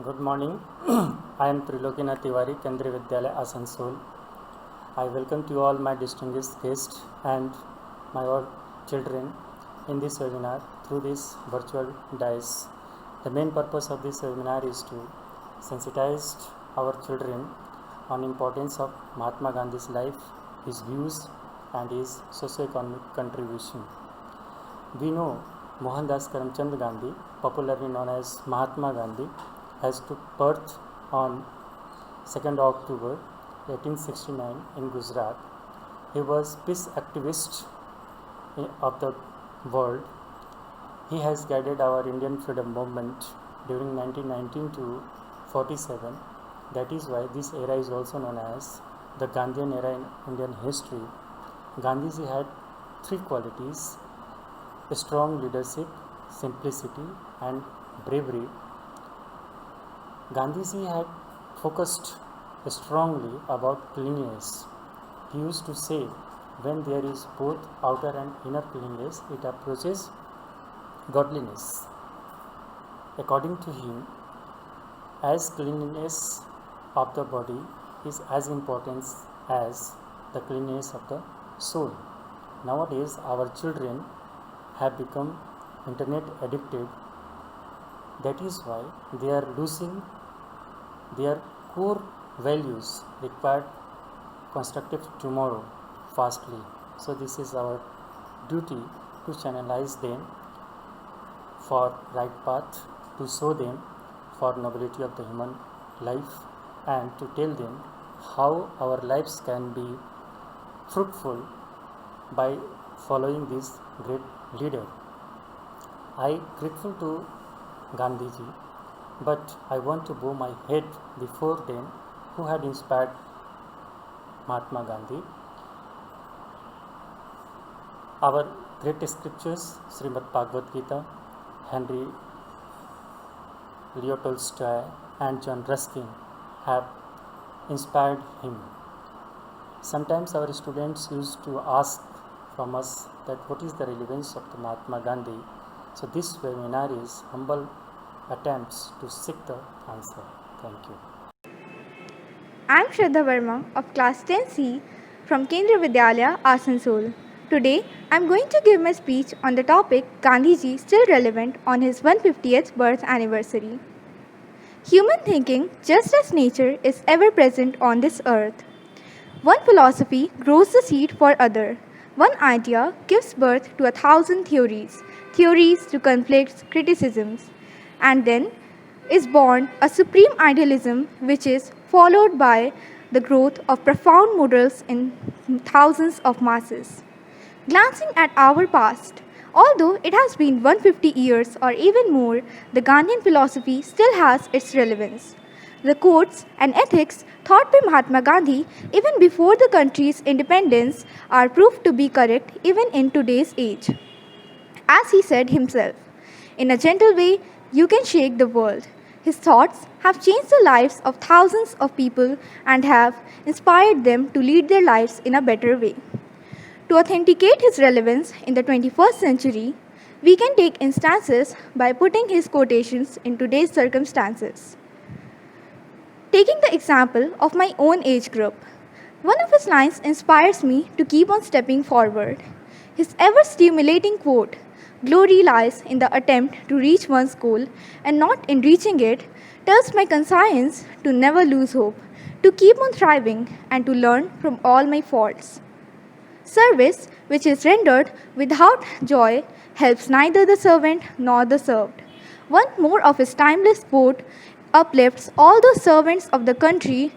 Good morning. I am Trilokinath Tiwari, Kendriya Vidyalaya, Asansol. I welcome to all my distinguished guests and my all children in this webinar through this virtual dais. The main purpose of this webinar is to sensitize our children on importance of Mahatma Gandhi's life, his views and his socio-economic contribution. We know Mohandas Karamchand Gandhi, popularly known as Mahatma Gandhi, has took birth on 2nd October 1869 in Gujarat. He was peace activist of the world. He has guided our Indian freedom movement during 1919 to 47. That is why this era is also known as the Gandhian era in Indian history. Gandhiji had three qualities: strong leadership, simplicity and bravery. Gandhiji had focused strongly about cleanliness. He used to say, when there is both outer and inner cleanliness, it approaches godliness. According to him, as cleanliness of the body is as important as the cleanliness of the soul. Nowadays, our children have become internet addicted. That is why they are losing their core values required constructive tomorrow fastly. So this is our duty to channelize them for right path, to show them for nobility of the human life and to tell them how our lives can be fruitful by following this great leader. I grateful to Gandhiji, but I want to bow my head before them who had inspired Mahatma Gandhi. Our great scriptures, Srimad Bhagavad Gita, Henry Leo Tolstoy and John Ruskin have inspired him. Sometimes our students used to ask from us that what is the relevance of the Mahatma Gandhi. So this webinar is humble attempts to seek the answer. Thank you. I am Shraddha Verma of class 10C from Kendriya Vidyalaya, Asansol. Today, I am going to give my speech on the topic Gandhiji still relevant on his 150th birth anniversary. Human thinking, just as nature, is ever present on this earth. One philosophy grows the seed for other. One idea gives birth to 1,000 theories, theories to conflicts, criticisms, and then is born a supreme idealism which is followed by the growth of profound morals in thousands of masses. Glancing at our past, although it has been 150 years or even more, the Gandhian philosophy still has its relevance. The codes and ethics taught by Mahatma Gandhi even before the country's independence are proved to be correct even in today's age. As he said himself, in a gentle way, you can shake the world. His thoughts have changed the lives of thousands of people and have inspired them to lead their lives in a better way. To authenticate his relevance in the 21st century, we can take instances by putting his quotations in today's circumstances. Taking the example of my own age group, one of his lines inspires me to keep on stepping forward. His ever stimulating quote, "Glory lies in the attempt to reach one's goal and not in reaching it," tells my conscience to never lose hope, to keep on thriving, and to learn from all my faults. Service, which is rendered without joy, helps neither the servant nor the served. One more of his timeless quote uplifts all those servants of the country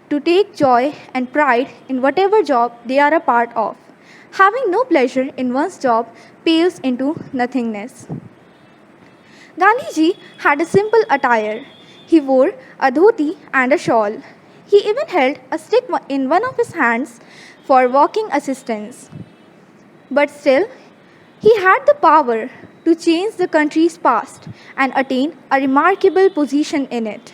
to take joy and pride in whatever job they are a part of. Having no pleasure in one's job pales into nothingness. Gandhiji had a simple attire. He wore a dhoti and a shawl. He even held a stick in one of his hands for walking assistance. But still, he had the power to change the country's past and attain a remarkable position in it.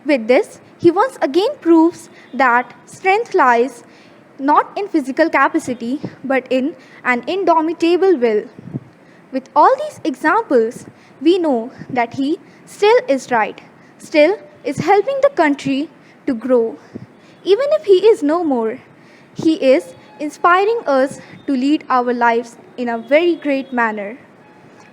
With this, he once again proves that strength lies not in physical capacity but in an indomitable will. With all these examples, we know that he still is right. still is helping the country to grow. Even if he is no more, he is inspiring us to lead our lives in a very great manner.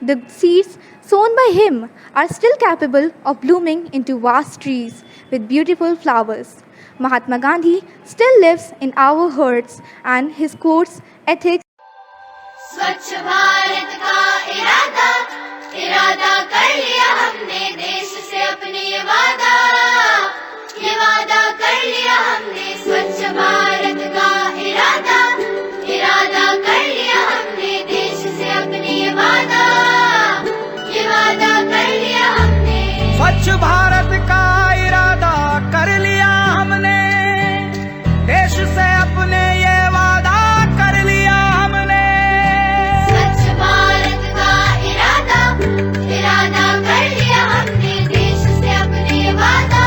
The seeds sown by him are still capable of blooming into vast trees with beautiful flowers. Mahatma Gandhi still lives in our hearts, and his quotes, ethics, स्वच्छ भारत का इरादा इरादा कर लिया हमने देश से अपने ये वादा कर लिया हमने स्वच्छ भारत का इरादा इरादा कर लिया हमने देश से अपने ये वादा कर लिया हमने स्वच्छ भारत का इरादा कर लिया हमने देश से अपने ये वादा कर लिया हमने स्वच्छ भारत का इरादा कर लिया हमने देश से अपने ये वादा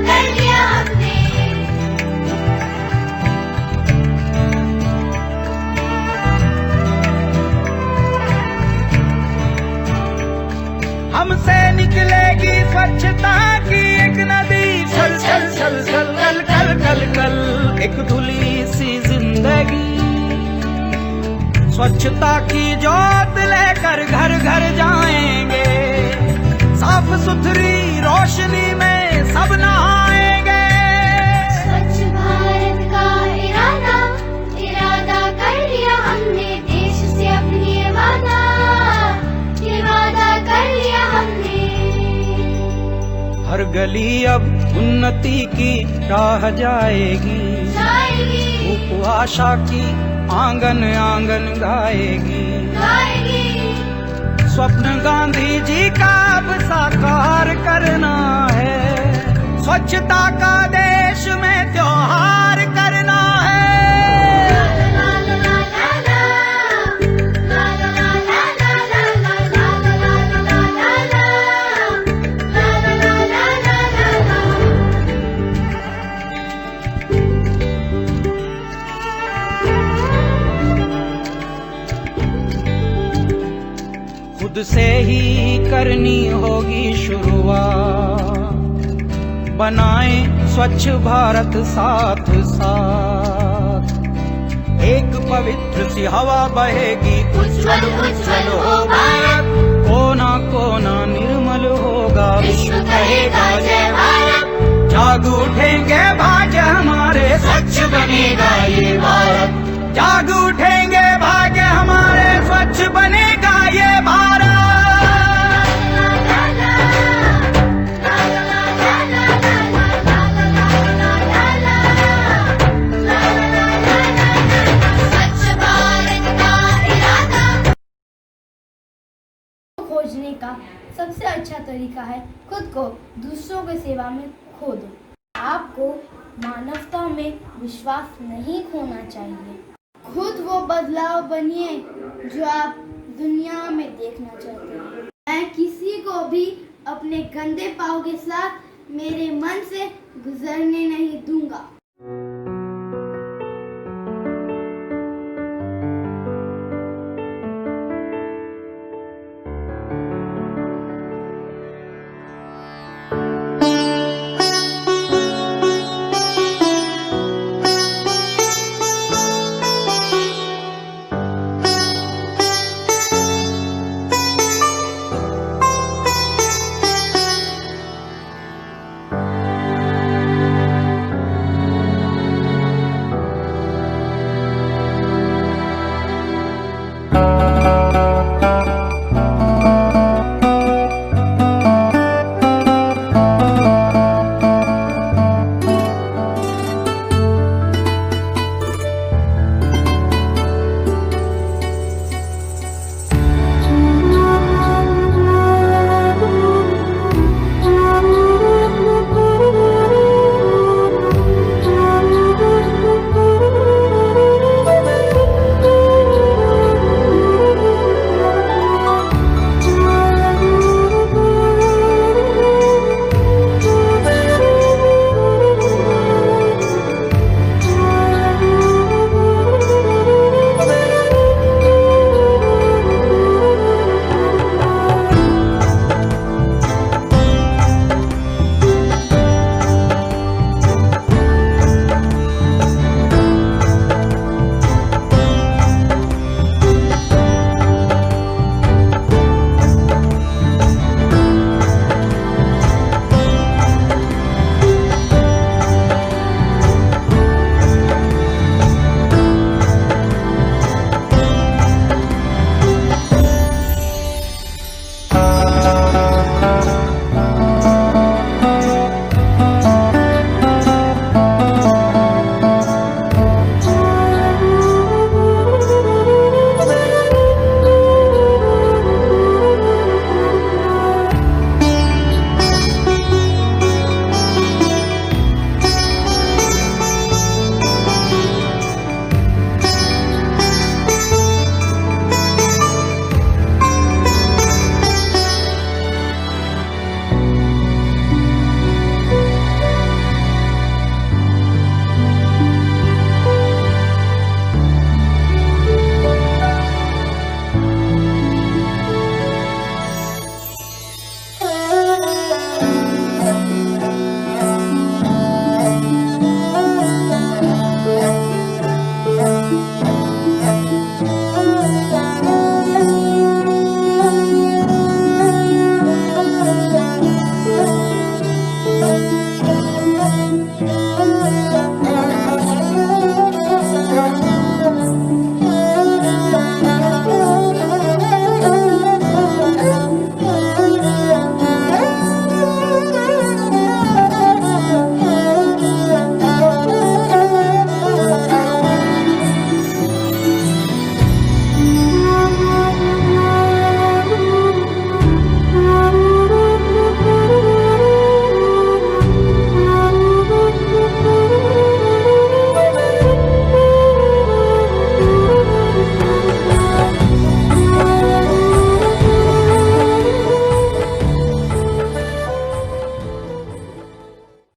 कर लिया हमने हमसे निकलेगी स्वच्छता की एक नदी छल छल छल छल कल कल कल कल एक धुली सी जिंदगी स्वच्छता की जोत लेकर घर घर जाएंगे साफ सुथरी रोशनी में सब नहाएंगे स्वच्छ भारत का इरादा कर लिया हमने देश से अपनी ये वादा कर लिया हमने हर गली अब उन्नति की राह जाएगी धूप आशा की आंगन आंगन गाएगी स्वप्न गांधी जी का अब साकार करना है स्वच्छता का देश में त्योहार करना है खुद से ही करनी होगी शुरुआत बनाएं स्वच्छ भारत साथ साथ एक पवित्र सी हवा बहेगी उज्जवल उज्जवल हो भारत कोना कोना निर्मल होगा विश्व कहेगा जय भारत जाग उठेंगे भाग्य हमारे स्वच्छ बनेगा ये भारत जाग उठेंगे भाग्य हमारे स्वच्छ बनेगा ये भारत स्वच्छ भारत का इरादा खोजने का सबसे अच्छा तरीका है खुद को दूसरों की सेवा में खो दो। आपको मानवता में विश्वास नहीं खोना चाहिए। खुद वो बदलाव बनिए जो आप दुनिया में देखना चाहते हैं। मैं किसी को भी अपने गंदे पाँव के साथ मेरे मन से गुजरने नहीं दूंगा।